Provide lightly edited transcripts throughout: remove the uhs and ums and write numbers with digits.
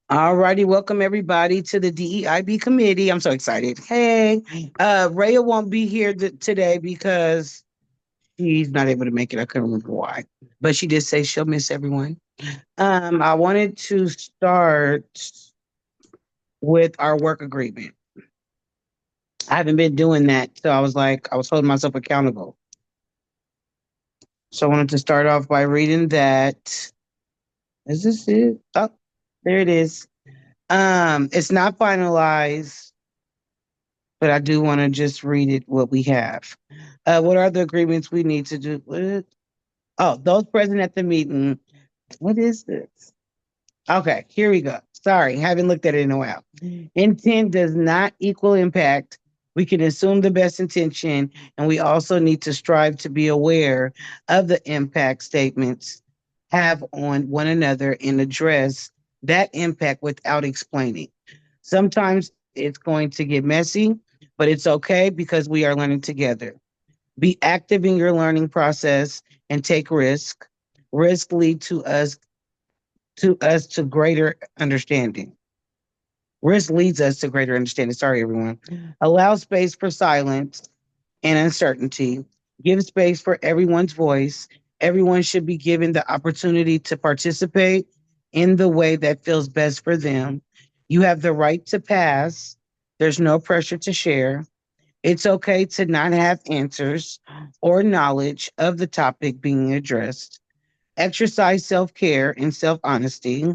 All righty, welcome everybody to the DEIB committee. I'm so excited. Hey, Rhea won't be here today because she's not able to make it. I couldn't remember why, but she did say she'll miss everyone. I wanted to start with our work agreement. I haven't been doing that, so I was like, I was holding myself accountable. So I wanted to start off by reading that. Is this it? Oh, there it is. It's not finalized, but I do want to just read it what we have. What are the agreements we need to do? What? Oh, those present at the meeting. What is this? Okay, here we go. Sorry, haven't looked at it in a while. Intent does not equal impact. We can assume the best intention, and we also need to strive to be aware of the impact statements have on one another and address that impact without explaining. Sometimes it's going to get messy, but it's okay because we are learning together. Be active in your learning process and take risk. Risk lead to greater understanding. Risk leads us to greater understanding. Sorry, everyone. Allow space for silence and uncertainty. Give space for everyone's voice. Everyone should be given the opportunity to participate in the way that feels best for them. You have the right to pass. There's no pressure to share. It's okay to not have answers or knowledge of the topic being addressed. Exercise self care and self honesty.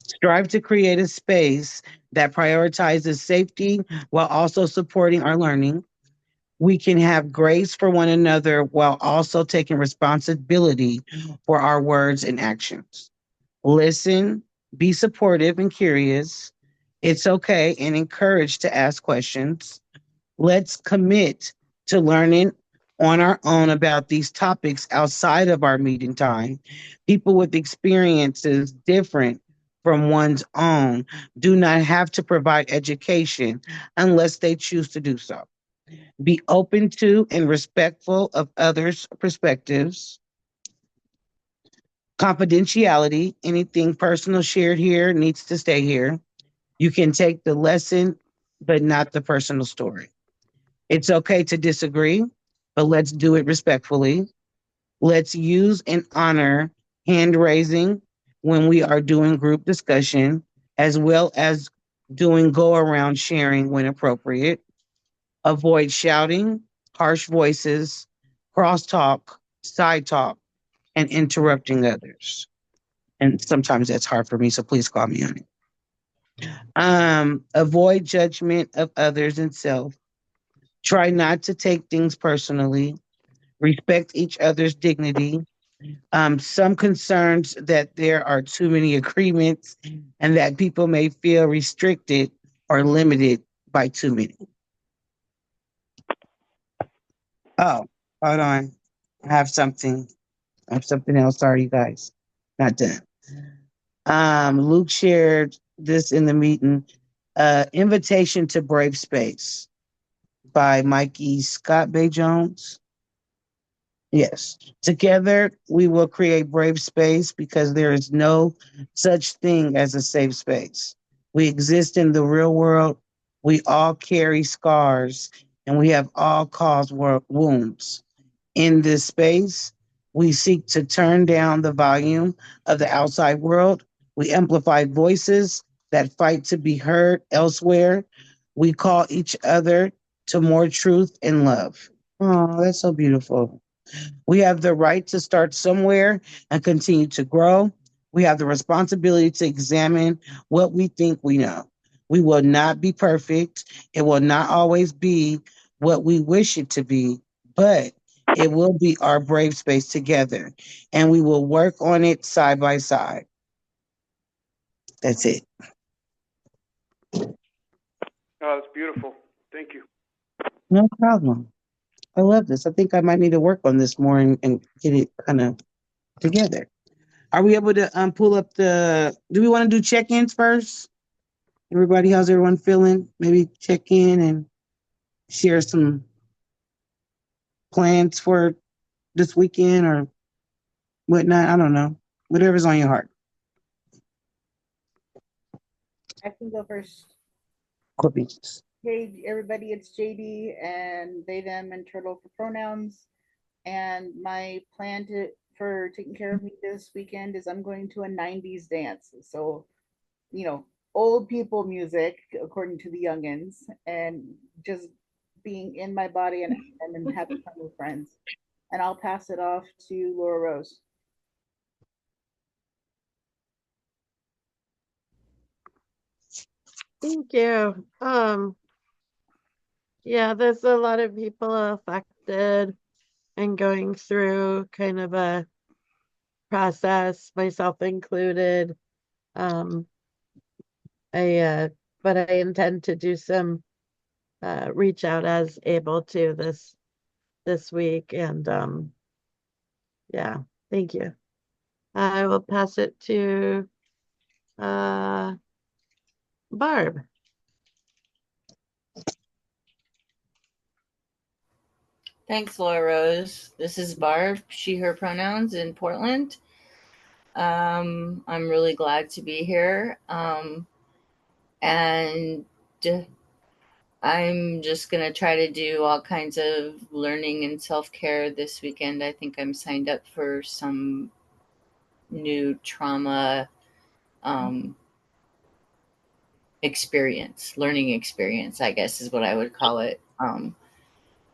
Strive to create a space that prioritizes safety while also supporting our learning. We can have grace for one another while also taking responsibility for our words and actions. Listen, be supportive and curious. It's okay and encouraged to ask questions. Let's commit to learning on our own about these topics outside of our meeting time. People with experiences different from one's own do not have to provide education unless they choose to do so. Be open to and respectful of others' perspectives. Confidentiality, anything personal shared here needs to stay here. You can take the lesson, but not the personal story. It's okay to disagree, but let's do it respectfully. Let's use and honor hand raising when we are doing group discussion, as well as doing go around sharing when appropriate. Avoid shouting, harsh voices, crosstalk, side talk, and interrupting others. And sometimes that's hard for me, so please call me on it. Avoid judgment of others and self. Try not to take things personally. Respect each other's dignity. Some concerns that there are too many agreements and that people may feel restricted or limited by too many. Oh, hold on. I have something. I have something else. Sorry, you guys. Not done. Luke shared this in the meeting. Invitation to Brave Space by Mikey Scott Bay Jones. Yes. Together, we will create brave space because there is no such thing as a safe space. We exist in the real world. We all carry scars and we have all caused wounds. In this space, we seek to turn down the volume of the outside world. We amplify voices that fight to be heard elsewhere. We call each other to more truth and love. Oh, that's so beautiful. We have the right to start somewhere and continue to grow. We have the responsibility to examine what we think we know. We will not be perfect. It will not always be what we wish it to be, but it will be our brave space together. And we will work on it side by side. That's it. Oh, that's beautiful. Thank you. No problem. I love this. I think I might need to work on this more and get it kind of together. Are we able to pull up do we want to do check-ins first? Everybody, how's everyone feeling? Maybe check in and share some plans for this weekend or whatnot. I don't know. Whatever's on your heart. I can go first. Please. Hey, everybody, it's JD and they, them, and turtle for pronouns. And my plan for taking care of me this weekend is I'm going to a 90s dance. So, you know, old people music, according to the youngins, and just being in my body and then having fun with friends. And I'll pass it off to Laura Rose. Thank you. Yeah, there's a lot of people affected and going through kind of a process, myself included. Um, but I intend to do some reach out as able to this week, and yeah, thank you. I will pass it to uh Barb. Thanks, Laura Rose. This is Barb, she, her pronouns in Portland. I'm really glad to be here. And I'm just going to try to do all kinds of learning and self care this weekend. I think I'm signed up for some new trauma learning experience, I guess is what I would call it.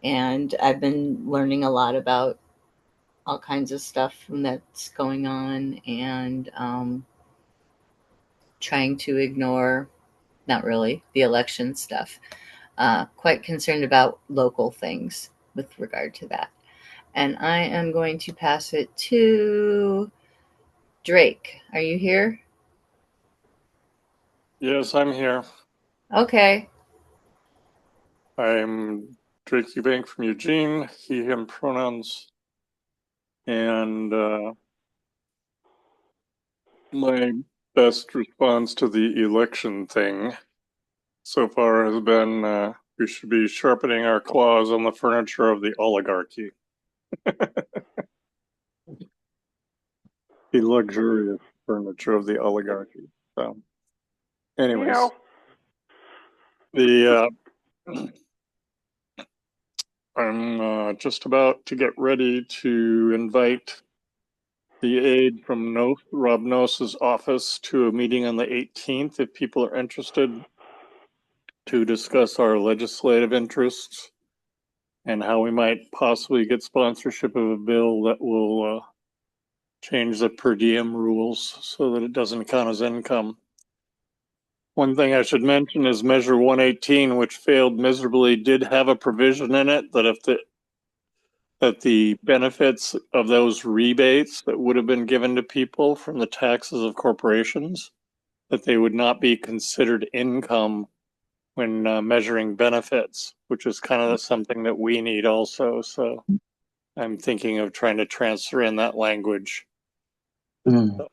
And I've been learning a lot about all kinds of stuff that's going on, and trying to ignore, not really, the election stuff. Quite concerned about local things with regard to that. And I am going to pass it to Drake. Are you here? Yes, I'm here. Okay. I'm Drake Eubank from Eugene, he, him pronouns. And my best response to the election thing so far has been we should be sharpening our claws on the furniture of the oligarchy. The luxurious furniture of the oligarchy. So, anyways, I'm just about to get ready to invite the aide from Rob Nose's office to a meeting on the 18th if people are interested to discuss our legislative interests and how we might possibly get sponsorship of a bill that will change the per diem rules so that it doesn't count as income. One thing I should mention is Measure 118, which failed miserably, did have a provision in it that if the benefits of those rebates that would have been given to people from the taxes of corporations, that they would not be considered income when measuring benefits, which is kind of something that we need also. So I'm thinking of trying to transfer in that language. So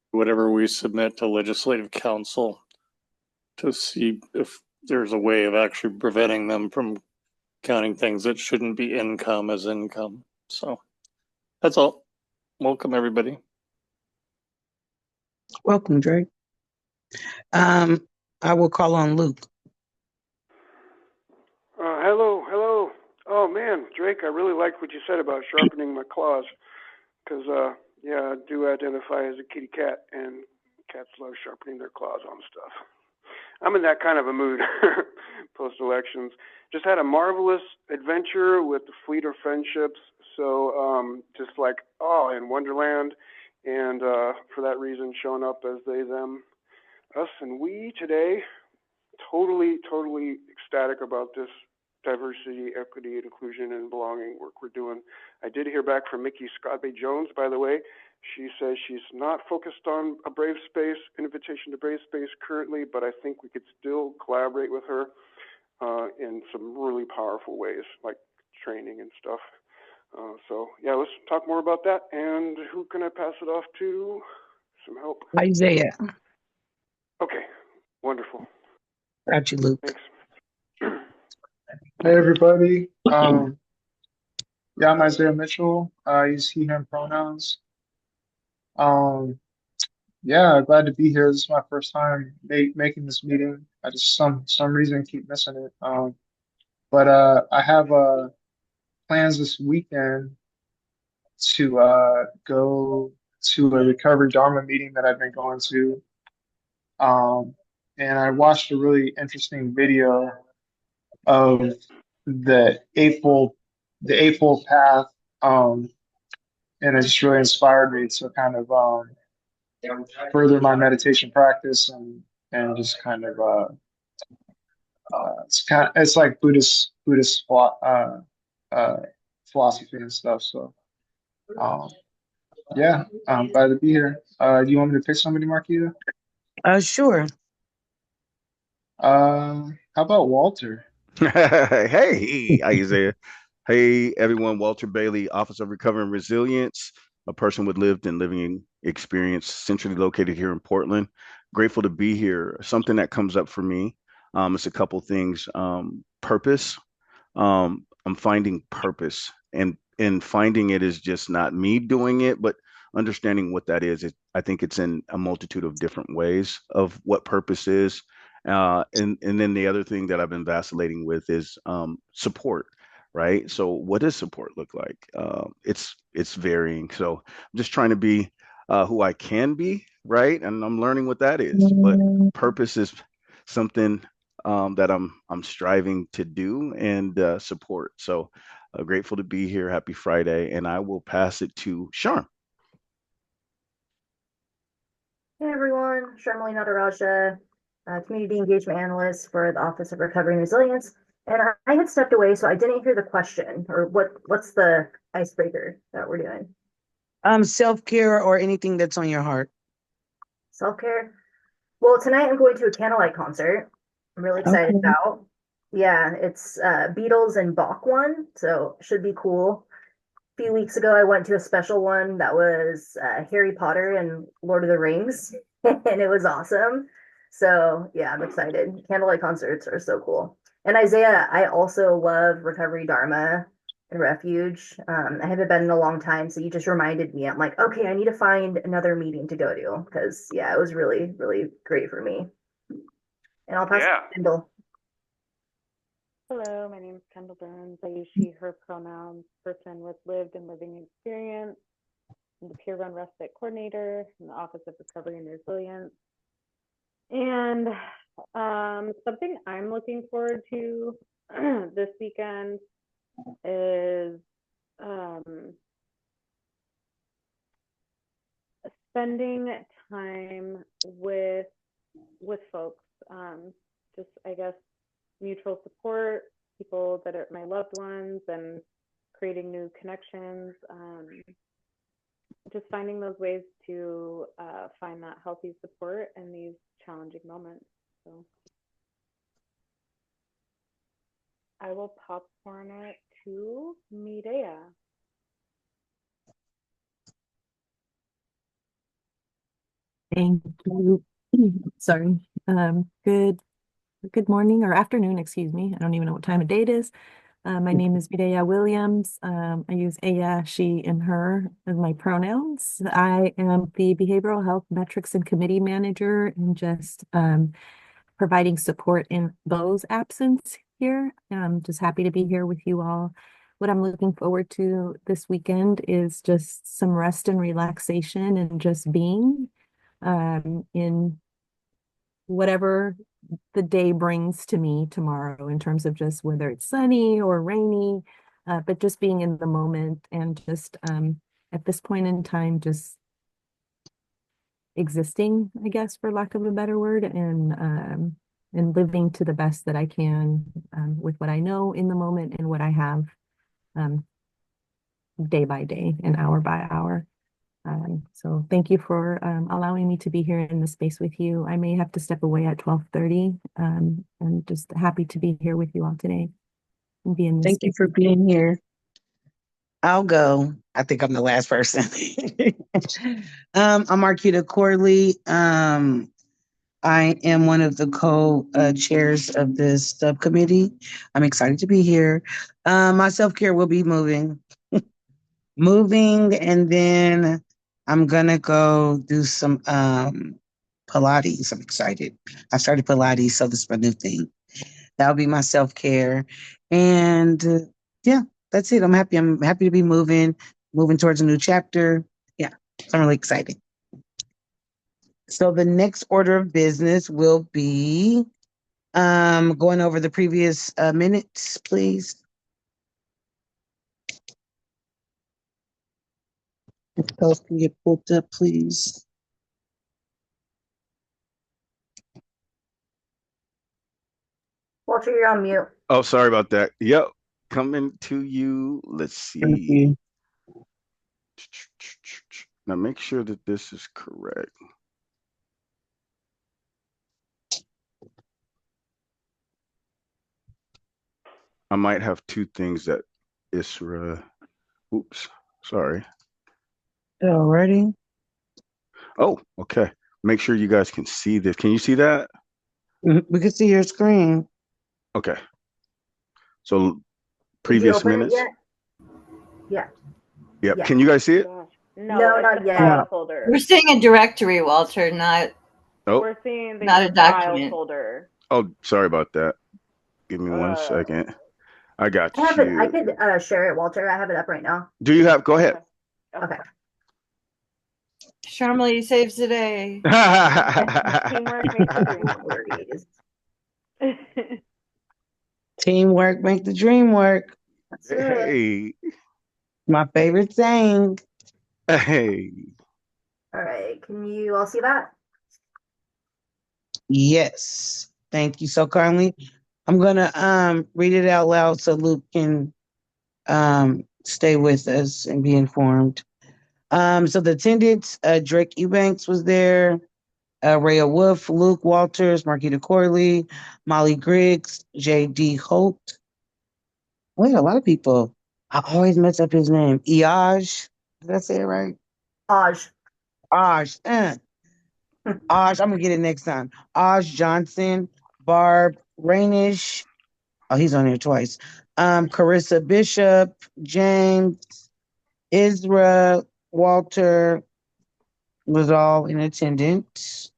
whatever we submit to Legislative Council to see if there's a way of actually preventing them from counting things that shouldn't be income as income. So that's all. Welcome, everybody. Welcome, Drake. I will call on Luke. Hello. Oh man, Drake, I really liked what you said about sharpening my claws, because yeah, I do identify as a kitty cat, and cats love sharpening their claws on stuff. I'm in that kind of a mood post-elections. Just had a marvelous adventure with the Fleet of Friendships. So just like, in Wonderland. And for that reason, showing up as they, them, us, and we today. Totally ecstatic about this diversity, equity, inclusion, and belonging work we're doing. I did hear back from Mickey Scott-Bay-Jones, by the way. She says she's not focused on a Brave Space, invitation to Brave Space currently, but I think we could still collaborate with her in some really powerful ways, like training and stuff. So, yeah, let's talk more about that. And who can I pass it off to? Some help? Isaiah. Okay, wonderful. Got you, Luke. Thanks. Hey everybody. I'm Isaiah Mitchell. I use he, him pronouns. Yeah, glad to be here. This is my first time making this meeting. I just some reason keep missing it. But I have plans this weekend to go to a recovery Dharma meeting that I've been going to. Um, and I watched a really interesting video of the eightfold path. Um, and it just really inspired me to kind of further my meditation practice and just kind of it's like uh, philosophy and stuff. So um, yeah, I'm glad to be here. Do you want me to pick somebody, Marquita? Sure. How about Walter? Hey, Isaiah. Hey, everyone. Walter Bailey, Office of Recovery and Resilience, a person with lived and living experience, centrally located here in Portland. Grateful to be here. Something that comes up for me, it's a couple things. Purpose. I'm finding purpose, and finding it is just not me doing it, but understanding what that is. I think it's in a multitude of different ways of what purpose is. And then the other thing that I've been vacillating with is support, right? So what does support look like? It's varying. So I'm just trying to be who I can be, right? And I'm learning what that is. But purpose is something that I'm striving to do and support. So grateful to be here. Happy Friday, and I will pass it to Sharm. Hey everyone, Sharmali Nataraja, Community Engagement Analyst for the Office of Recovery and Resilience. And I had stepped away, so I didn't hear the question or what's the icebreaker that we're doing? Self-care or anything that's on your heart. Self-care. Well, tonight I'm going to a Candlelight concert. I'm really excited Okay. about. Yeah, it's Beatles and Bach one, so should be cool. A few weeks ago, I went to a special one that was Harry Potter and Lord of the Rings, and it was awesome. So yeah, I'm excited. Candlelight concerts are so cool. And Isaiah, I also love Recovery Dharma and Refuge. I haven't been in a long time, so you just reminded me. I'm like, okay, I need to find another meeting to go to because yeah, it was really, really great for me. And I'll pass it to Kendall. Hello, my name is Kendall Burns. I use she, her pronouns, person with lived and living experience. I'm the Peer Run Respite Coordinator in the Office of Recovery and Resilience. And something I'm looking forward to this weekend is spending time with folks. Just, I guess, mutual support, people that are my loved ones, and creating new connections. Just finding those ways to find that healthy support in these challenging moments. So I will popcorn it to Mireya. Thank you. Sorry. Good morning or afternoon, excuse me. I don't even know what time of day it is. My name is Mireya Williams. I use Aya, she, and her as my pronouns. I am the Behavioral Health Metrics and Committee Manager and just providing support in those absence here. I'm just happy to be here with you all. What I'm looking forward to this weekend is just some rest and relaxation and just being in whatever the day brings to me tomorrow in terms of just whether it's sunny or rainy, but just being in the moment and just at this point in time, just existing, I guess, for lack of a better word, and living to the best that I can with what I know in the moment and what I have day by day and hour by hour. So thank you for allowing me to be here in the space with you. I may have to step away at 12:30. I'm just happy to be here with you all today and be in this Thank you space. for being here. I'll go. I think I'm the last person. I'm Marquita Corley. I am one of the co-chairs of this subcommittee. I'm excited to be here. My self-care will be moving, and then I'm gonna go do some Pilates. I'm excited. I started Pilates, so this is my new thing. That'll be my self-care. And yeah, that's it. I'm happy. I'm happy to be moving towards a new chapter. Yeah, so I'm really excited. So the next order of business will be going over the previous minutes, please. If those can get pulled up, please. Walter, you're on mute. Oh, sorry about that. Yep, coming to you. Let's Thank see. you. Now make sure that this is correct. I might have two things that Isra. Oops, sorry. Alrighty. Oh, okay. Make sure you guys can see this. Can you see that? We can see your screen. Okay. So Did you previous open it minutes. yet? Yeah. Yep. Yeah. Can you guys see it? Gosh. No, it's not the yet. file No. folder. We're seeing a directory, Walter, not. Oh, We're seeing the Not a file document. folder. oh, sorry about that. Give me one Uh, second. I got I have it. I you. could share it, Walter. I have it up right now. Do you have? Go ahead. Okay. Sharmley saves the day. Teamwork makes the dream work. Teamwork make the dream work. That's right. Hey, My favorite saying. hey. All right. Can you all see that? Yes. Thank you so kindly. I'm gonna read it out loud so Luke can stay with us and be informed. So the attendants, Drake Eubanks was there, Rhea Wolf, Luke Walters, Marquita Corley, Molly Griggs, J.D. Holt. Wait, a lot of people. I always mess up his name. Iaj. Did I say it right? Aj. Aj. Aj, I'm gonna get it next time. Aj Johnson, Barb Rainish. Oh, he's on here twice. Carissa Bishop, James, Isra, Walter was all in attendance.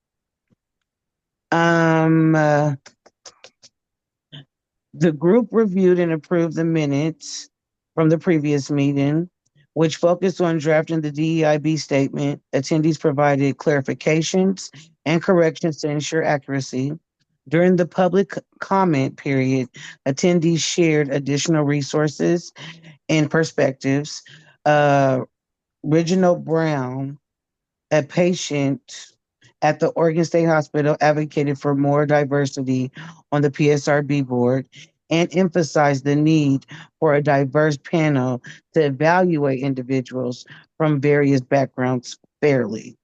The group reviewed and approved the minutes from the previous meeting, which focused on drafting the DEIB statement. Attendees provided clarifications and corrections to ensure accuracy. During the public comment period, attendees shared additional resources and perspectives. Reginald Brown, a patient at the Oregon State Hospital, advocated for more diversity on the PSRB board and emphasized the need for a diverse panel to evaluate individuals from various backgrounds fairly.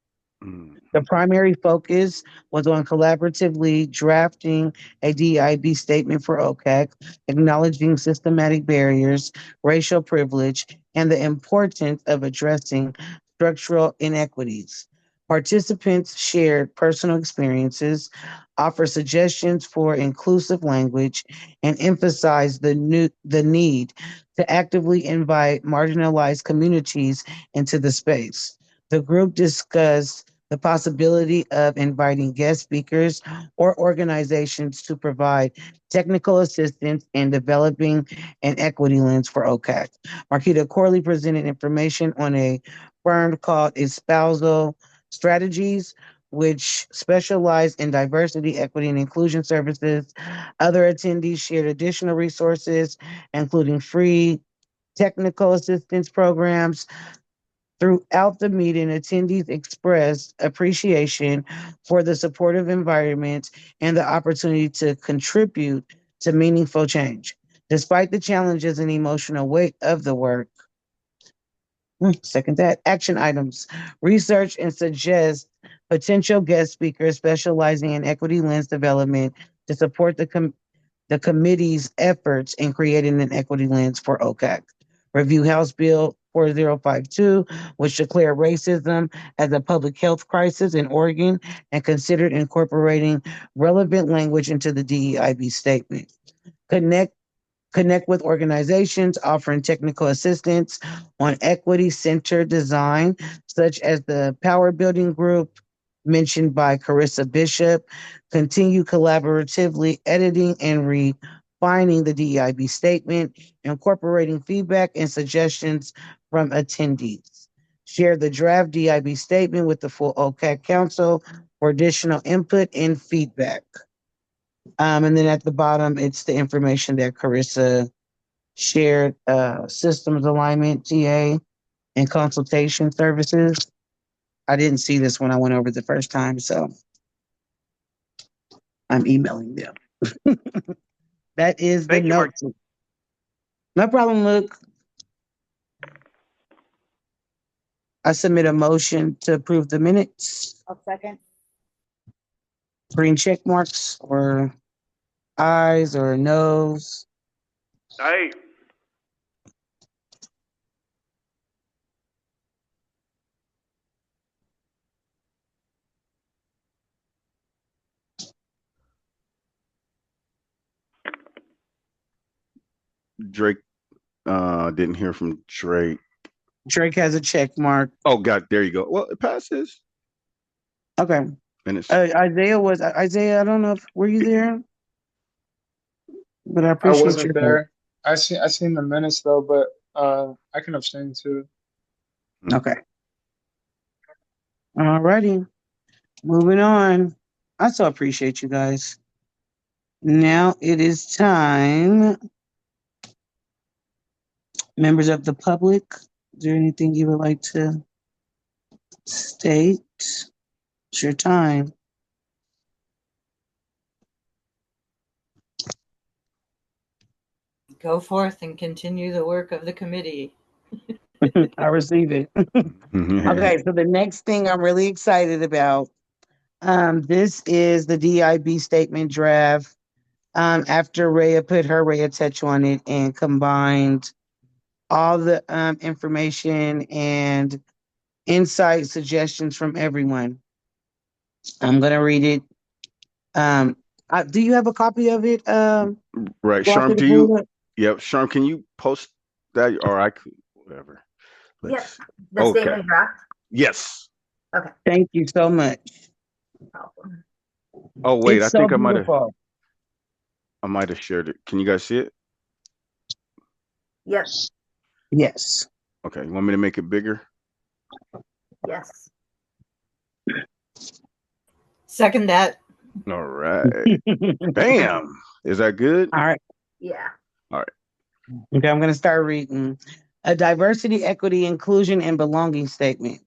The primary focus was on collaboratively drafting a DIB statement for OCAC, acknowledging systematic barriers, racial privilege, and the importance of addressing structural inequities. Participants shared personal experiences, offered suggestions for inclusive language, and emphasized the need to actively invite marginalized communities into the space. The group discussed the possibility of inviting guest speakers or organizations to provide technical assistance in developing an equity lens for OCAC. Marquita Corley presented information on a firm called Espousal Strategies, which specialize in diversity, equity, and inclusion services. Other attendees shared additional resources, including free technical assistance programs. Throughout the meeting, attendees expressed appreciation for the supportive environment and the opportunity to contribute to meaningful change. Despite the challenges and emotional weight of the work, second that, action items, research and suggest potential guest speakers specializing in equity lens development to support the committee's efforts in creating an equity lens for OCAC. Review House Bill 4052, which declared racism as a public health crisis in Oregon and considered incorporating relevant language into the DEIB statement. Connect Connect with organizations offering technical assistance on equity-centered design, such as the Power Building Group mentioned by Carissa Bishop. Continue collaboratively editing and refining the DEIB statement, incorporating feedback and suggestions from attendees. Share the draft DIB statement with the full OCAC Council for additional input and feedback. And then at the bottom, it's the information that Carissa shared, systems alignment, TA, and consultation services. I didn't see this when I went over the first time, so I'm emailing them. That is the Thank you, Mark. note. No problem, Luke. I submit a motion to approve the minutes. I'll second. Green check marks or ayes or noes. Aye. Drake, didn't hear from Drake. Drake has a check mark. Oh, God, there you go. Well, it passes. Okay. And it's Isaiah, I don't know if were you there? But I I appreciate wasn't your there. I seen the minutes though, but I can abstain too. Okay. All righty. Moving on. I so appreciate you guys. Now it is time. Members of the public, is there anything you would like to state? It's your time. Go forth and continue the work of the committee. I receive it. Okay, so the next thing I'm really excited about, this is the DIB statement draft. After Rhea put her Rhea touch on it and combined all the information and insight suggestions from everyone. I'm gonna read it. Do you have a copy of it? Right, Walker, Sharm, to pull it up? Yep, Sharm, can you post that, or I could, whatever. Yep. The statement draft. Yes. Okay. Thank you so much. No problem. Oh, wait, It's I think so I might beautiful. have shared it. Can you guys see it? Yep. Yes. Okay, you want me to make it bigger? Yes. Second that. All right. Bam. Is that good? All right. Yeah. All right. Okay, I'm going to start reading. A diversity, equity, inclusion, and belonging statement.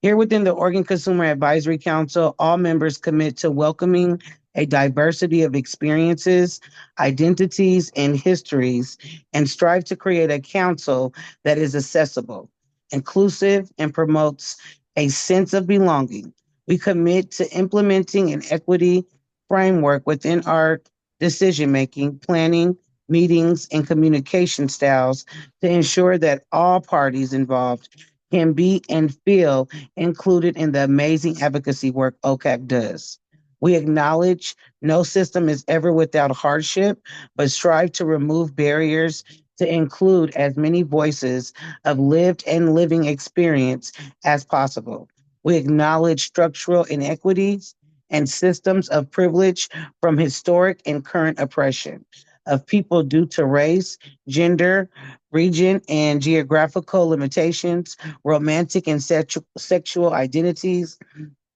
Here within the Oregon Consumer Advisory Council, all members commit to welcoming a diversity of experiences, identities, and histories, and strive to create a council that is accessible, inclusive, and promotes a sense of belonging. We commit to implementing an equity framework within our decision-making, planning, meetings, and communication styles to ensure that all parties involved can be and feel included in the amazing advocacy work OCAC does. We acknowledge no system is ever without hardship, but strive to remove barriers to include as many voices of lived and living experience as possible. We acknowledge structural inequities and systems of privilege from historic and current oppression of people due to race, gender, region, and geographical limitations, romantic and sexual identities,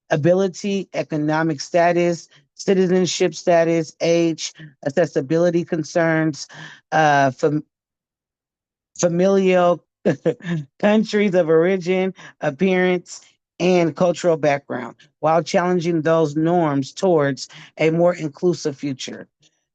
ability, economic status, citizenship status, age, accessibility concerns, familial countries of origin, appearance, and cultural background, while challenging those norms towards a more inclusive future.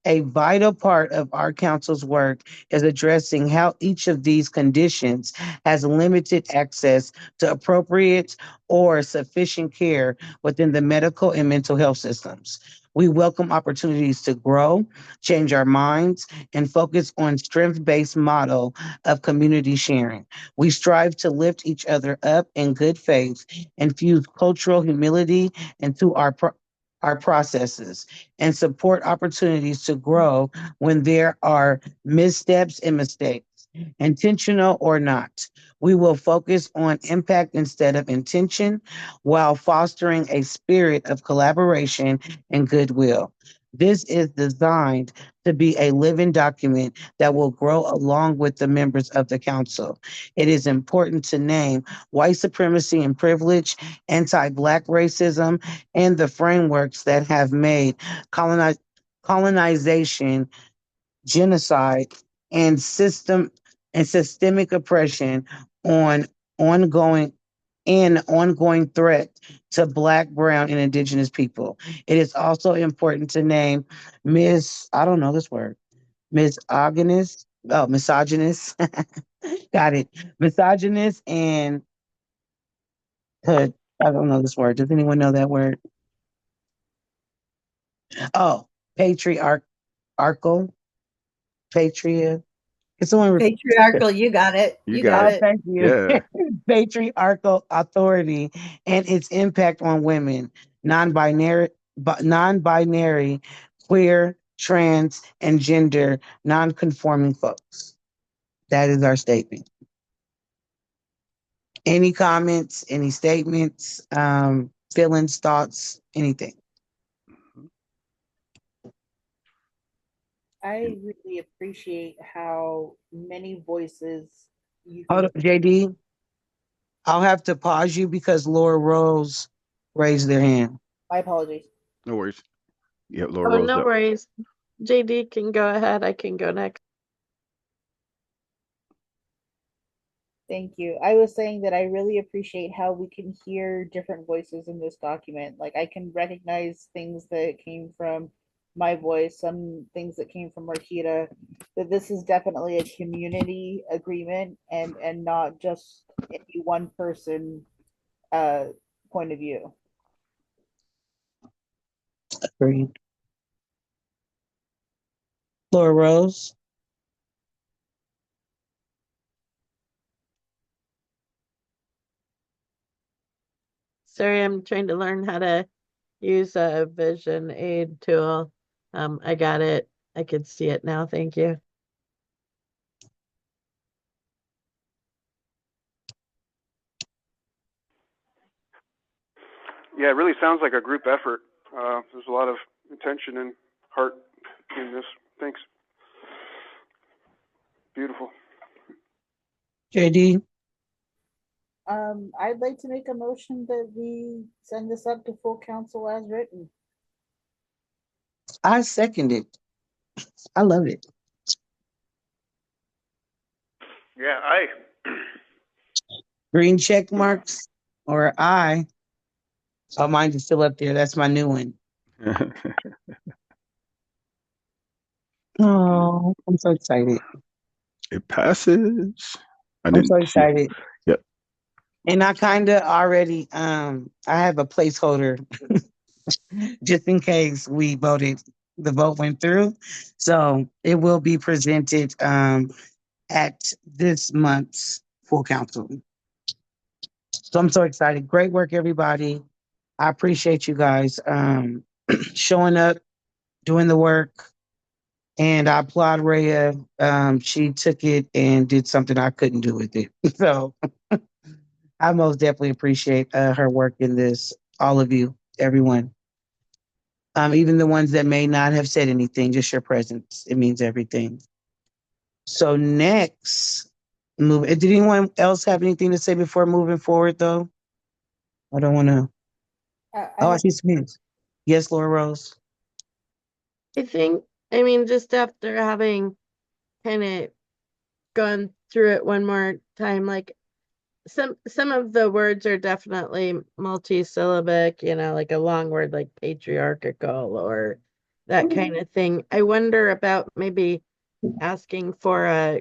A vital part of our council's work is addressing how each of these conditions has limited access to appropriate or sufficient care within the medical and mental health systems. We welcome opportunities to grow, change our minds, and focus on strength-based model of community sharing. We strive to lift each other up in good faith, infuse cultural humility into our processes and support opportunities to grow when there are missteps and mistakes, intentional or not. We will focus on impact instead of intention while fostering a spirit of collaboration and goodwill. This is designed to be a living document that will grow along with the members of the council. It is important to name white supremacy and privilege, anti-Black racism, and the frameworks that have made colonization, genocide, and systemic oppression on ongoing ongoing threat to Black, Brown, and Indigenous people. It is also important to name I don't know this word, misogynist. Got it. Misogynist and I don't know this word. Does anyone know that word? Oh, patriarchal, patria. It's the one. Patriarchal, you got it. You You got got it. it. Thank you. Yeah. Patriarchal authority and its impact on women, non-binary, queer, trans, and gender non-conforming folks. That is our statement. Any comments, any statements, feelings, thoughts, anything? I really appreciate how many voices you Hold can. up, JD. I'll have to pause you because Laura Rose raised their hand. My apologies. No worries. Yeah, Laura Oh, Rose no up. worries. JD can go ahead. I can go next. Thank you. I was saying that I really appreciate how we can hear different voices in this document. Like I can recognize things that came from my voice, some things that came from Marquita, that this is definitely a community agreement and not just any one person uh point of view. Agreed. Laura Rose. Sorry, I'm trying to learn how to use a vision aid tool. I got it. I can see it now. Thank you. Yeah, it really sounds like a group effort. There's a lot of intention and heart in this. Thanks. Beautiful. JD. I'd like to make a motion that we send this up to full council as written. I second it. I love it. Yeah, I. Green check marks or I. Oh, mine is still up there. That's my new one. Oh, I'm so excited. It passes. I I'm so didn't see. excited. Yep. And I kind of already I have a placeholder just in case the vote went through. So it will be presented at this month's full council. So I'm so excited. Great work, everybody. I appreciate you guys showing up, doing the work. And I applaud Rhea. She took it and did something I couldn't do with it. So I most definitely appreciate her work in this. All of you, everyone. Even the ones that may not have said anything, just your presence. It means everything. So next, did anyone else have anything to say before moving forward though? I don't want to. Oh, I see some hands. Yes, Laura Rose. I mean, just after having kind of gone through it one more time, like some of the words are definitely multi-syllabic, like a long word like patriarchal or that kind of thing. I wonder about maybe asking for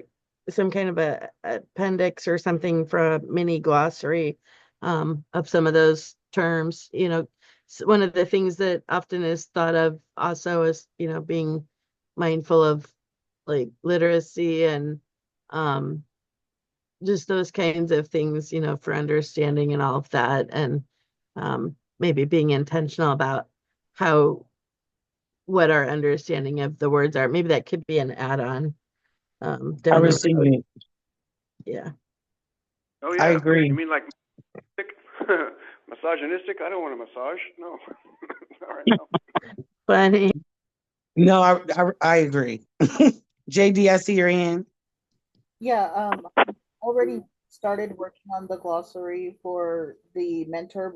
some kind of a appendix or something for a mini glossary of some of those terms. One of the things that often is thought of also is, being mindful of like literacy and just those kinds of things, for understanding and all of that, and maybe being intentional about what our understanding of the words are. Maybe that could be an add-on I down the receive road. it. Yeah. Oh I yeah. agree. You mean like misogynistic? I don't want a massage. No. All right. No. Funny. No, I agree. JD, I see your hand. Yeah, I already started working on the glossary for the mentor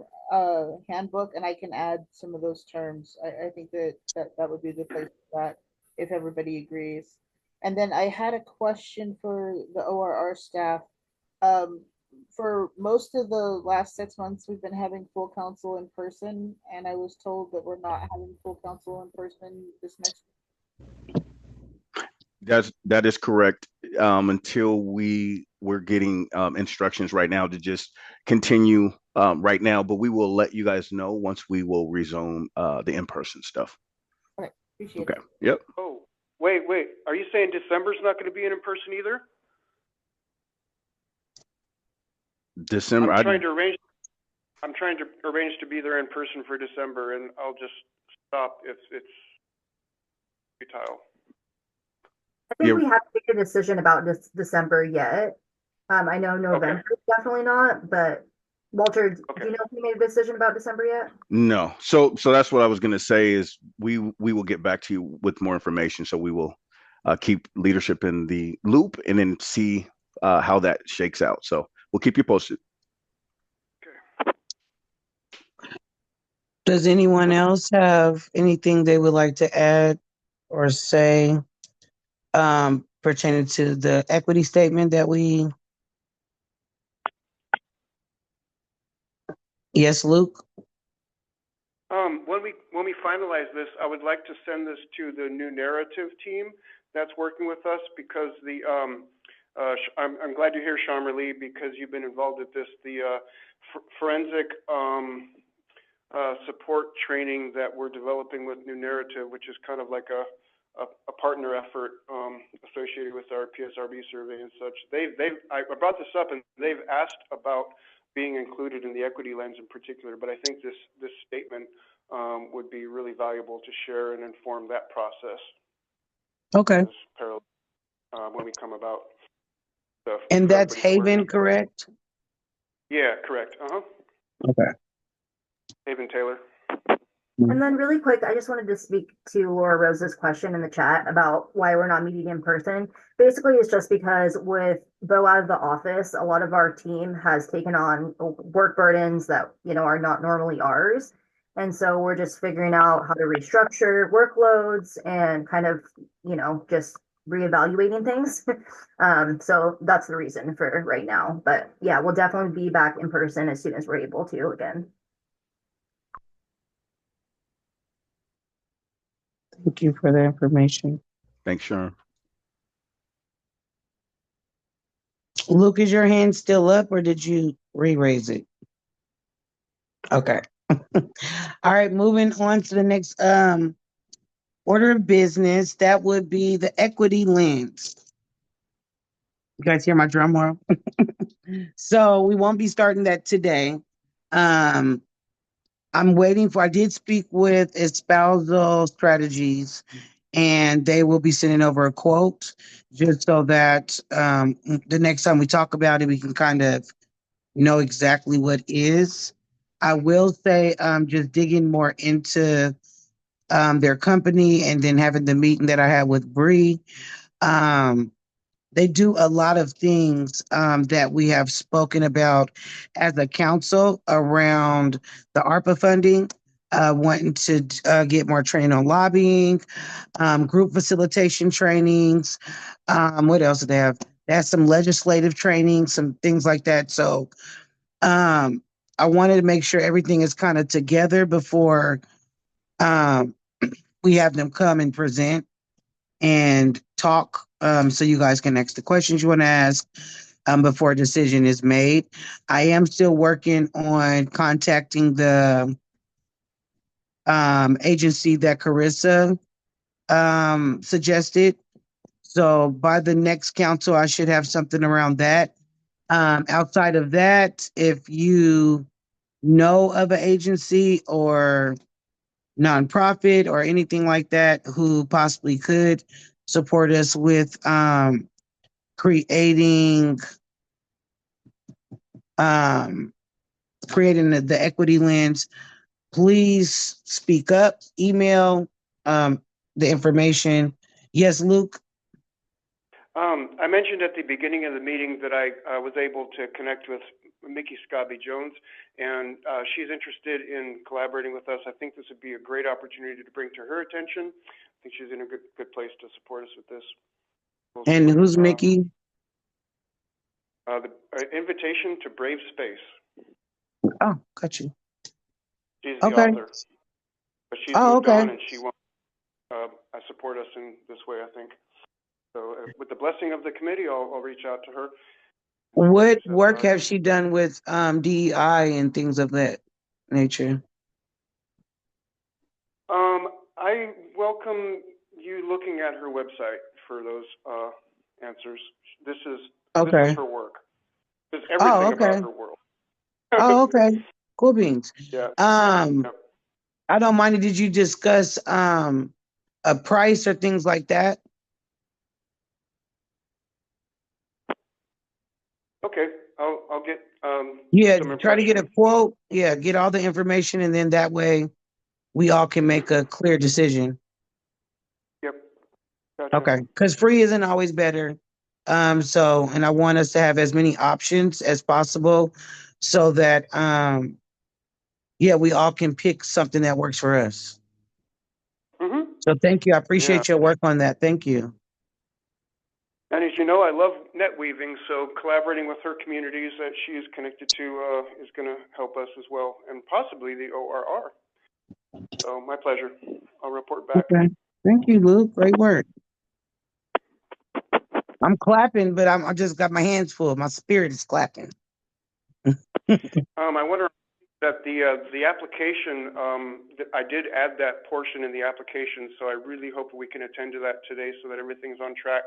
handbook, and I can add some of those terms. I think that would be a good place for that if everybody agrees. And then I had a question for the ORR staff. Um, for most of the last 6 months, we've been having full council in person, and I was told that we're not having full council in person this next. That is correct. Until we're getting instructions right now to just continue right now, but we will let you guys know once we will resume the in-person stuff. Okay, appreciate Okay. it. Yep. Oh, wait. Are you saying December's not going to be in person either? December. I'm trying to arrange to be there in person for December, and I'll just stop if it's futile. I think Yeah. we haven't made a decision about December yet. I know November is definitely not, but Walter, do you know if we made a decision about December yet? No. So that's what I was going to say is we will get back to you with more information. So we will keep leadership in the loop and then see how that shakes out. So we'll keep you posted. Does anyone else have anything they would like to add or say pertaining to the equity statement that we? Yes, Luke. When we finalize this, I would like to send this to the new narrative team that's working with us because I'm glad you're here, Shamra Lee, because you've been involved with this. The forensic support training that we're developing with New Narrative, which is kind of like a partner effort associated with our PSRB survey and such. I brought this up and they've asked about being included in the equity lens in particular, but I think this statement would be really valuable to share and inform that process. Okay. When we come about. And that's Haven, correct? Yeah, correct. Okay. Haven Taylor. And then really quick, I just wanted to speak to Laura Rose's question in the chat about why we're not meeting in person. Basically, it's just because with Bo out of the office, a lot of our team has taken on work burdens that, are not normally ours. And so we're just figuring out how to restructure workloads and kind of, just reevaluating things. So that's the reason for right now. But yeah, we'll definitely be back in person as soon as we're able to again. Thank you for the information. Thanks, Sharon. Luke, is your hand still up or did you re-raise it? Okay. All right, moving on to the next order of business. That would be the equity lens. You guys hear my drum roll? So we won't be starting that today. I did speak with Espousal Strategies, and they will be sending over a quote just so that the next time we talk about it, we can kind of know exactly what is. I will say just digging more into their company and then having the meeting that I had with Bree. They do a lot of things that we have spoken about as a council around the ARPA funding, wanting to get more training on lobbying, group facilitation trainings. What else do they have? They have some legislative training, some things like that. So I wanted to make sure everything is kind of together before we have them come and present and talk so you guys can ask the questions you want to ask before a decision is made. I am still working on contacting the agency that Carissa suggested. So by the next council, I should have something around that. Outside of that, if you know of an agency or nonprofit or anything like that who possibly could support us with creating um, creating the equity lens, please speak up, email the information. Yes, Luke? I mentioned at the beginning of the meeting that I was able to connect with Mickey Scobby Jones, and she's interested in collaborating with us. I think this would be a great opportunity to bring to her attention. I think she's in a good place to support us with this. We'll see And what, who's Mickey? The invitation to Brave Space. Oh, got you. She's the Okay. author, but she's Oh, moved okay. on, and she wants support us in this way, I think. So with the blessing of the committee, I'll reach out to her. What work has she done with DEI and things of that nature? I welcome you looking at her website for those answers. This is her work. This is everything about her world. Oh, okay. Cool beans. Yeah. I don't mind it. Did you discuss a price or things like that? Okay. I'll get Yeah, some try to get a impressions. quote. Yeah, get all the information, and then that way we all can make a clear decision. Yep. Gotcha. Okay, because free isn't always better. So, and I want us to have as many options as possible so that yeah, we all can pick something that works for us. Mm-hmm. So thank you. I Yeah. appreciate your work on that. Thank you. And as you know, I love net weaving, so collaborating with her communities that she is connected to is going to help us as well, and possibly the ORR. So my pleasure. I'll report back. Okay. Thank you, Luke. Great work. I'm clapping, but I just got my hands full. My spirit is clapping. I wonder that the application, that I did add that portion in the application, so I really hope we can attend to that today so that everything's on track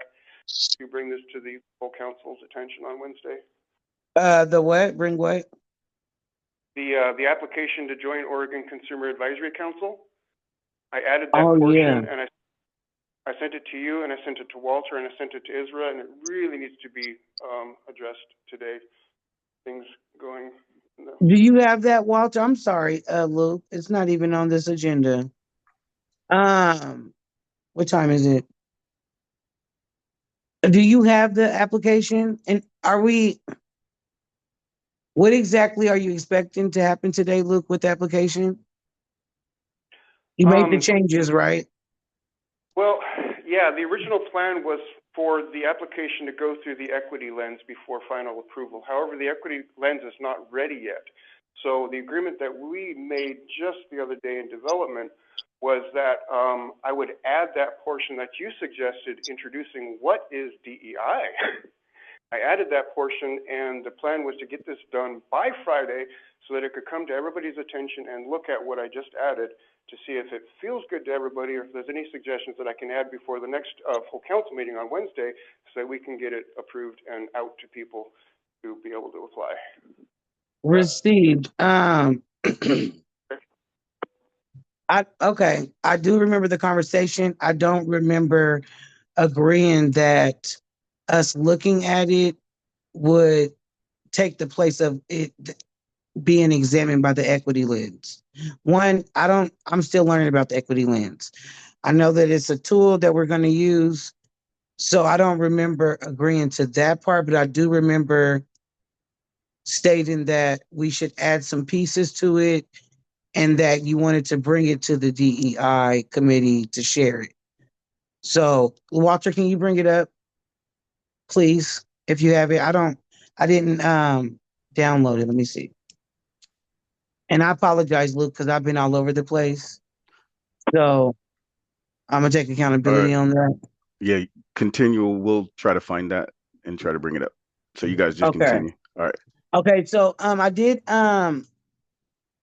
to bring this to the full council's attention on Wednesday. The what? Bring what? The application to join Oregon Consumer Advisory Council. I added that portion, and I sent it to you, and I sent it to Walter, and I sent it to Isra, and it really needs to be addressed today. Things going. Do you have that, Walter? I'm sorry, Luke. It's not even on this agenda. What time is it? Do you have the application? And what exactly are you expecting to happen today, Luke, with the application? You made the changes, right? Well, yeah, the original plan was for the application to go through the equity lens before final approval. However, the equity lens is not ready yet. So the agreement that we made just the other day in development was that I would add that portion that you suggested, introducing what is DEI. I added that portion, and the plan was to get this done by Friday so that it could come to everybody's attention and look at what I just added to see if it feels good to everybody or if there's any suggestions that I can add before the next full council meeting on Wednesday so that we can get it approved and out to people to be able to apply. Received. Okay. I do remember the conversation. I don't remember agreeing that us looking at it would take the place of it being examined by the equity lens. One, I'm still learning about the equity lens. I know that it's a tool that we're going to use. So I don't remember agreeing to that part, but I do remember stating that we should add some pieces to it and that you wanted to bring it to the DEI committee to share it. So Walter, can you bring it up, please? If you have it. I didn't download it. Let me see. And I apologize, Luke, because I've been all over the place. So I'm gonna take accountability on that. Yeah, continue. We'll try to find that and try to bring it up. So you guys just continue. All right. Okay, so I did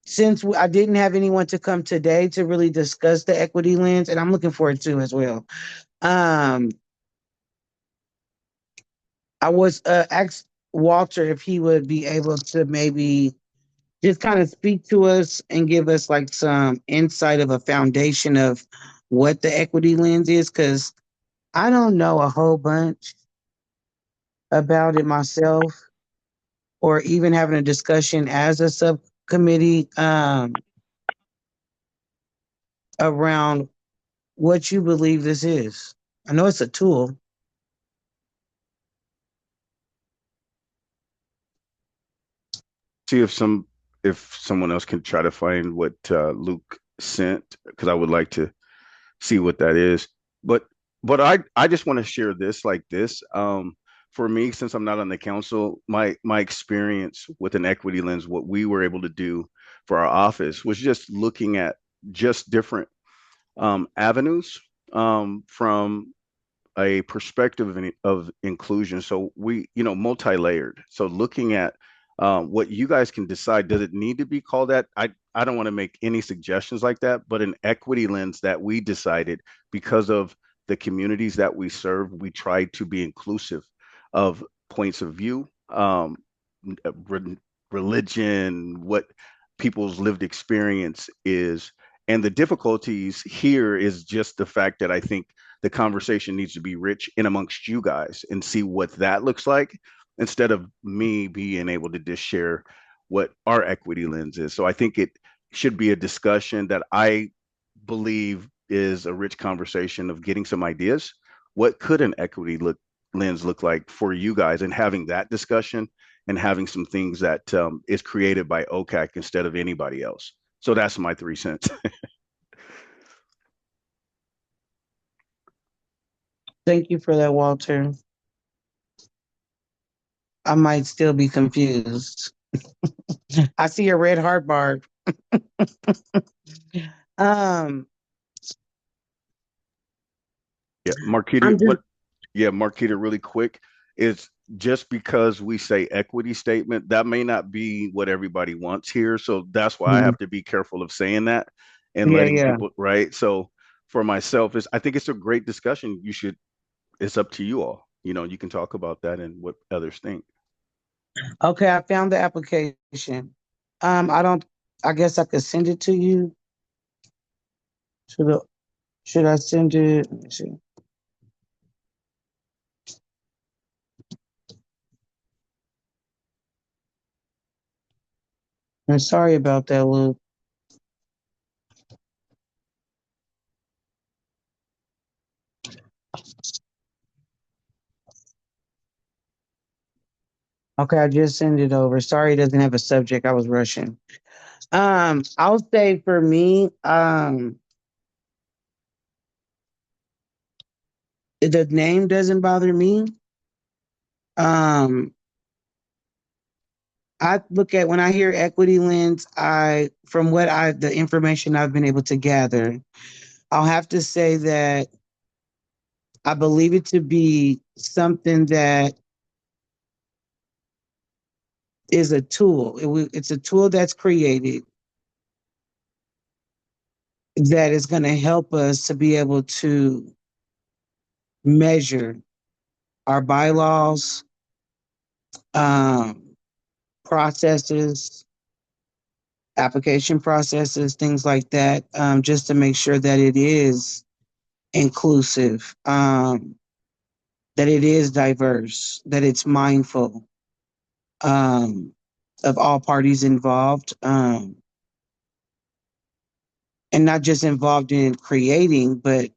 since I didn't have anyone to come today to really discuss the equity lens, and I'm looking forward to as well. I was asked Walter if he would be able to maybe just kind of speak to us and give us like some insight of a foundation of what the equity lens is? Because I don't know a whole bunch about it myself, or even having a discussion as a subcommittee around what you believe this is. I know it's a tool. See if someone else can try to find what Luke sent, because I would like to see what that is. But I just want to share this like this. For me, since I'm not on the council, my experience with an equity lens, what we were able to do for our office was just looking at just different avenues from a perspective of inclusion. So we, multi-layered. So looking at what you guys can decide, does it need to be called that? I don't want to make any suggestions like that, but an equity lens that we decided because of the communities that we serve, we tried to be inclusive of points of view, re- religion, what people's lived experience is. And the difficulties here is just the fact that I think the conversation needs to be rich in amongst you guys and see what that looks like instead of me being able to just share what our equity lens is. So I think it should be a discussion that I believe is a rich conversation of getting some ideas. What could an lens look like for you guys, and having that discussion and having some things that is created by OCAC instead of anybody else. So that's my 3 cents. Thank you for that, Walter. I might still be confused. I see a red heart, Barb. um, Yeah, Marquita, I'm just Marquita, really quick, is just because we say equity statement, that may not be what everybody wants here. So that's why I mhm. have to be careful of saying that and Yeah, letting yeah. people, right? So for myself, I think it's a great discussion. It's up to you all. You can talk about that and what others think. Okay, I found the application. I don't. I guess I could send it to you. Should I, should I send it? Let me see. I'm sorry about that, Luke. Okay, I just sent it over. Sorry, it doesn't have a subject. I was rushing. I'll say for me, the name doesn't bother me. Um, I look at when I hear equity lens, from the information I've been able to gather, I'll have to say that I believe it to be something that is a tool. It's a tool that's created that is going to help us to be able to measure our bylaws, um, processes, application processes, things like that, just to make sure that it is inclusive, that it is diverse, that it's mindful um, of all parties involved, and not just involved in creating, but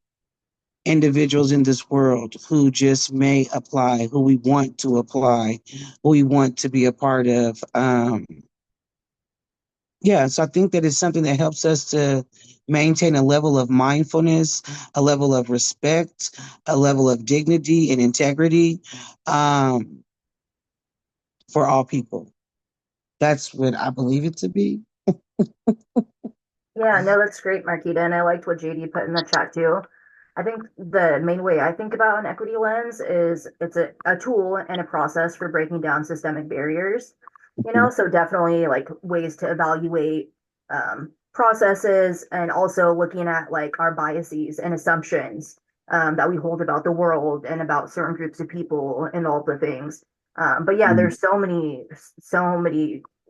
individuals in this world who just may apply, who we want to apply, who we want to be a part of. Yeah, so I think that it's something that helps us to maintain a level of mindfulness, a level of respect, a level of dignity and integrity um, for all people. That's what I believe it to be. Yeah, no, that's great, Marquita. And I liked what JD put in the chat too. I think the main way I think about an equity lens is it's a tool and a process for breaking down systemic barriers. So definitely like ways to evaluate processes and also looking at like our biases and assumptions that we hold about the world and about certain groups of people and all the things. But yeah, there's so many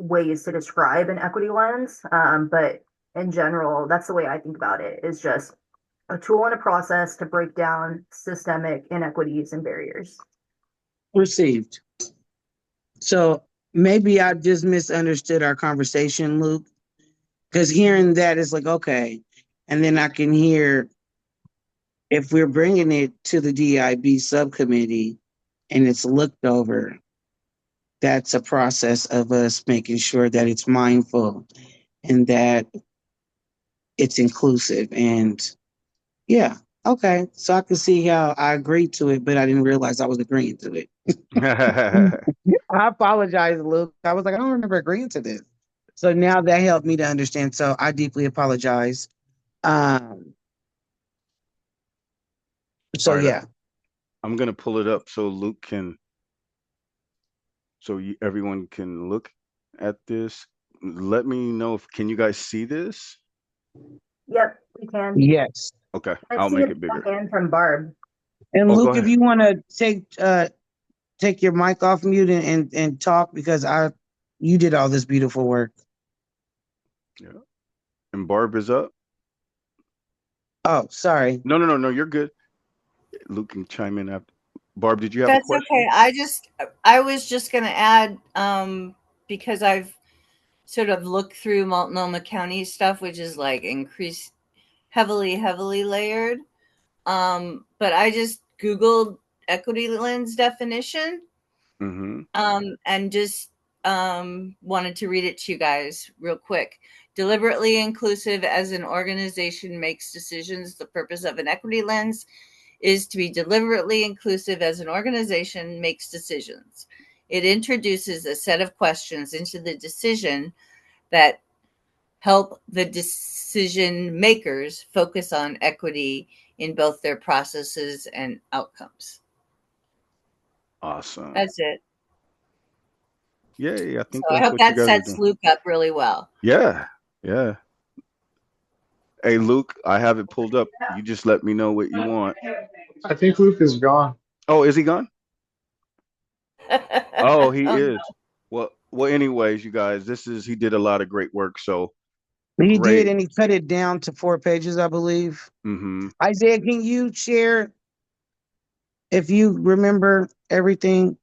ways to describe an equity lens. But in general, that's the way I think about it, is just a tool and a process to break down systemic inequities and barriers. Received. So maybe I just misunderstood our conversation, Luke, because hearing that is like, okay. And then I can hear if we're bringing it to the DIB subcommittee and it's looked over, that's a process of us making sure that it's mindful and that it's inclusive. And yeah, okay. So I can see how I agreed to it, but I didn't realize I was agreeing to it. I apologize, Luke. I was like, I don't remember agreeing to this. So now that helped me to understand. So I deeply apologize. So All right, yeah. I'm gonna pull it up so Luke can, everyone can look at this. Let me know if can you guys see this? Yep, we can. Yes. Okay, I've I'll seen make it it bigger. beforehand from Barb. And Oh, go Luke, if ahead. you want to take your mic off mute and talk because you did all this beautiful work. Yeah. And Barb is up. Oh, sorry. No, you're good. Luke can chime in after. Barb, did you have a That's question? okay. I was just going to add, because I've sort of looked through Multnomah County stuff, which is like increased heavily layered. But I just Googled equity lens definition, Mm-hmm. and just wanted to read it to you guys real quick. Deliberately inclusive as an organization makes decisions. The purpose of an equity lens is to be deliberately inclusive as an organization makes decisions. It introduces a set of questions into the decision that help the decision makers focus on equity in both their processes and outcomes. Awesome. That's it. Yay, I think So I that's hope what you that guys are sets doing. Luke up really well. Yeah. Hey, Luke, I have it pulled up. You just let me know what you want. I think Luke is gone. Oh, is he gone? Oh, he Oh, is. Well, anyways, you guys, he did a lot of great work. So He did, great. and he cut it down to 4 pages, I believe. Mm-hmm. Isaiah, can you share if you remember everything?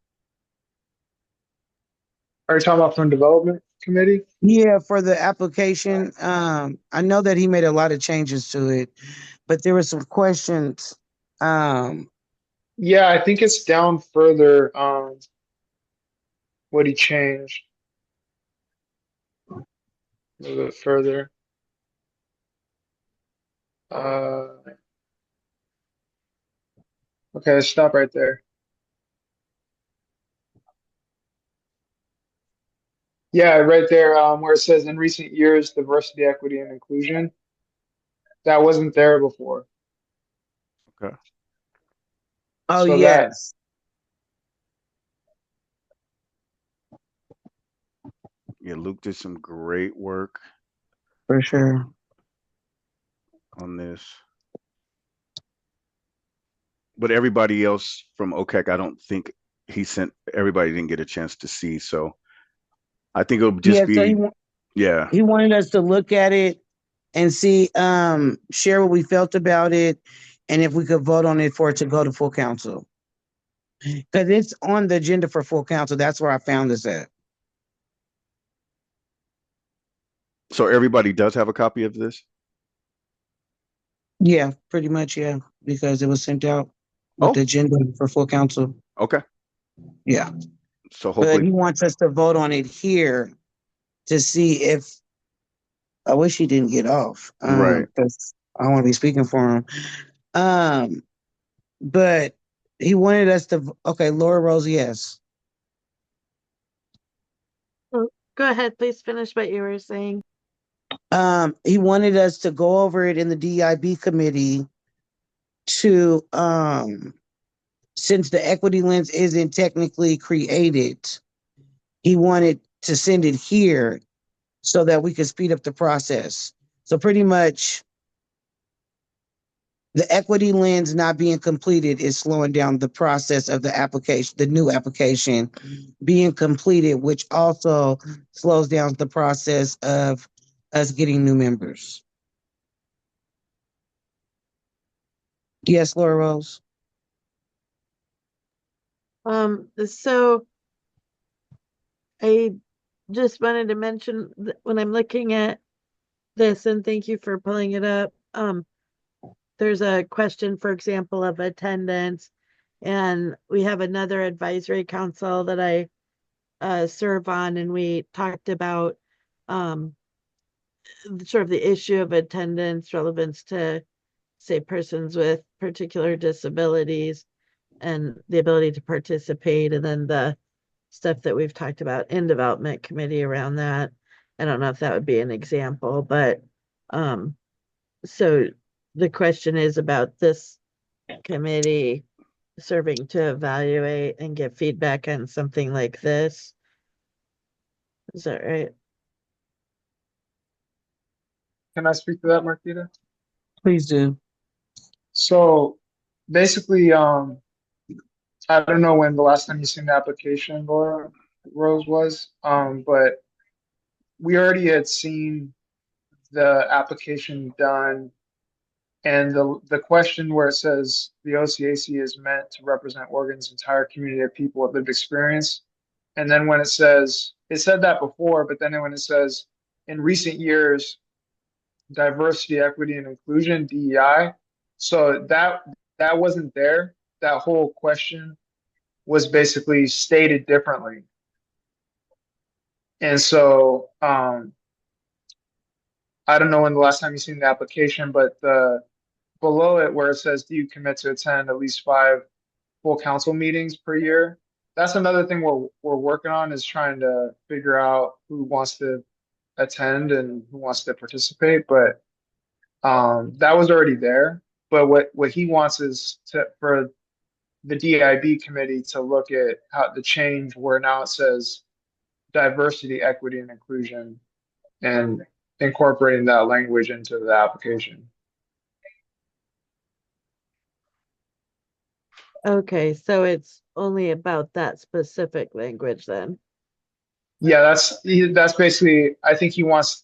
Are you talking about from development committee? Yeah, for the application. I know that he made a lot of changes to it, but there were some questions. Yeah, I think it's down further. What he changed a little bit further. Okay, stop right there. Yeah, right there, where it says in recent years, diversity, equity, and inclusion. That wasn't there before. Okay. Oh, So that, yes, Yeah, Luke did some great work for sure. on this. But everybody else from OCAC, I don't think everybody didn't get a chance to see. So I think it'll just Yeah, so be, yeah. he wanted us to look at it and see, share what we felt about it, and if we could vote on it for it to go to full council. Because it's on the agenda for full council. That's where I found this at. So everybody does have a copy of this? Yeah, pretty much, yeah, because it was sent out with the Oh, agenda for full council. okay. Yeah, So but hopefully, he wants us to vote on it here to see if. I wish he didn't get off, right. because I don't want to be speaking for him. But he wanted us to. Okay, Laura Rose, yes. Oh, go ahead, please finish what you were saying. He wanted us to go over it in the DIB committee to since the equity lens isn't technically created, he wanted to send it here so that we could speed up the process. So pretty much The equity lens not being completed is slowing down the process of the application, the new application being completed, which also slows down the process of us getting new members. Yes, Laura Rose. So I just wanted to mention when I'm looking at this, and thank you for pulling it up. There's a question, for example, of attendance, and we have another advisory council that I serve on, and we talked about sort of the issue of attendance relevance to, say, persons with particular disabilities and the ability to participate, and then the stuff that we've talked about in development committee around that. I don't know if that would be an example, but so the question is about this committee serving to evaluate and give feedback on something like this. Is that right? Can I speak to that, Marquita? Please do. So basically, I don't know when the last time you seen the application, Laura Rose was, but we already had seen the application done, and the question where it says the OCAC is meant to represent Oregon's entire community of people with lived experience. And then when it says, it said that before, but then when it says in recent years, diversity, equity, and inclusion, DEI. So that wasn't there. That whole question was basically stated differently. And so I don't know when the last time you've seen the application, but below it where it says, do you commit to attend at least 5 full council meetings per year? That's another thing we're working on, is trying to figure out who wants to attend and who wants to participate. But that was already there. But what he wants is for the DIB committee to look at how the change where now it says diversity, equity, and inclusion, and incorporating that language into the application. Okay, so it's only about that specific language then. Yeah, that's basically. I think he wants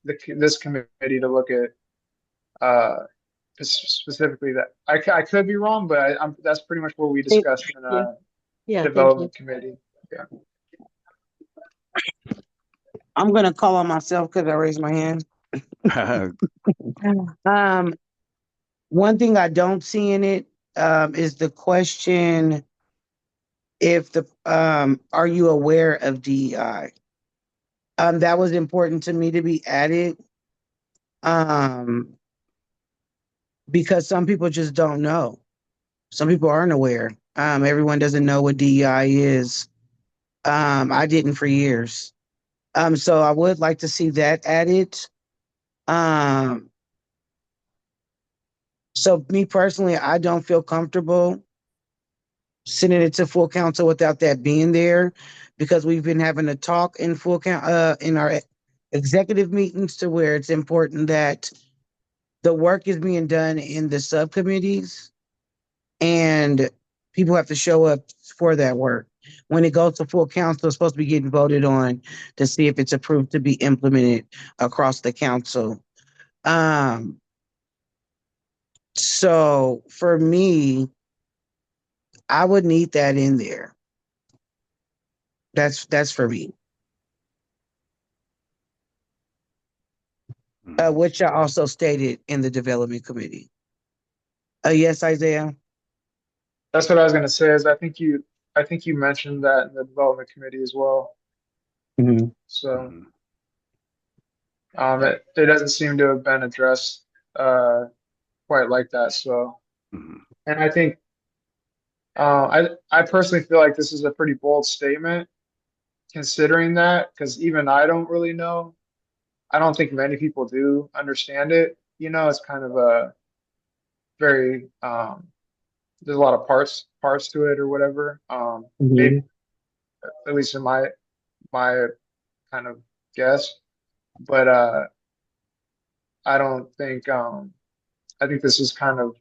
this committee to look at specifically that. I could be wrong, but that's pretty much what we discussed in development committee. Yeah. I'm gonna call on myself because I raised my hand. One thing I don't see in it is the question, if the are you aware of DEI? That was important to me to be added. Because some people just don't know. Some people aren't aware. Everyone doesn't know what DEI is. I didn't for years. So I would like to see that added. So me personally, I don't feel comfortable sending it to full council without that being there, because we've been having a talk in full in our executive meetings to where it's important that the work is being done in the subcommittees and people have to show up for that work. When it goes to full council, it's supposed to be getting voted on to see if it's approved to be implemented across the council. So for me, I would need that in there. That's for me. Which I also stated in the development committee. Yes, Isaiah. That's what I was going to say. Is I think you mentioned that in the development committee as well. Mm-hmm. So it doesn't seem to have been addressed quite like that. So, and I think I personally feel like this is a pretty bold statement, considering that, because even I don't really know. I don't think many people do understand it. You know, it's kind of a very there's a lot of parts to it or whatever. Maybe, at least in my kind of guess, but I don't think I think this is kind of,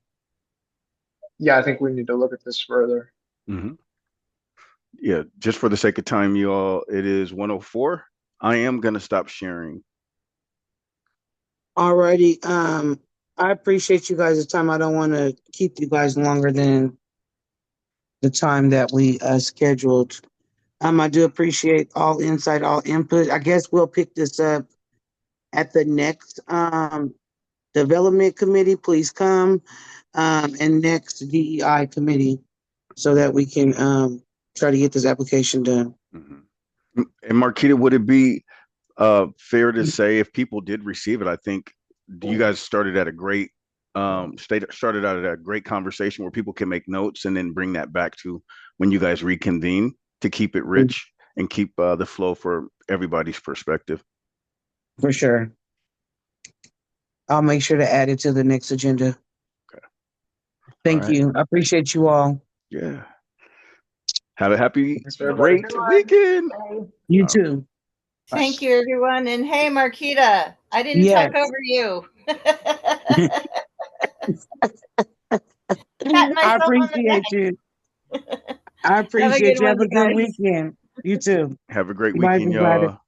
yeah, I think we need to look at this further. Mm-hmm. Yeah, just for the sake of time, you all, it is 1:04. I am gonna stop sharing. Alrighty. I appreciate you guys' time. I don't want to keep you guys longer than the time that we scheduled. I do appreciate all insight, all input. I guess we'll pick this up at the next development committee. Please come, and next DEI committee, so that we can try to get this application done. Mm-hmm. And Marquita, would it be fair to say if people did receive it, I think you guys started at a great started out at a great conversation where people can make notes and then bring that back to when you guys reconvene to keep it rich and keep the flow for everybody's perspective. For sure. I'll make sure to add it to the next agenda. Okay. Thank you. I appreciate you all. Yeah. Have a happy, Thanks, everybody. great weekend. You too. Thank you, everyone. And hey, Marquita, I didn't Yes. talk over you. I appreciate you. I appreciate you. Have a good weekend. You too. Have a great Bye, weekend, everybody. y'all.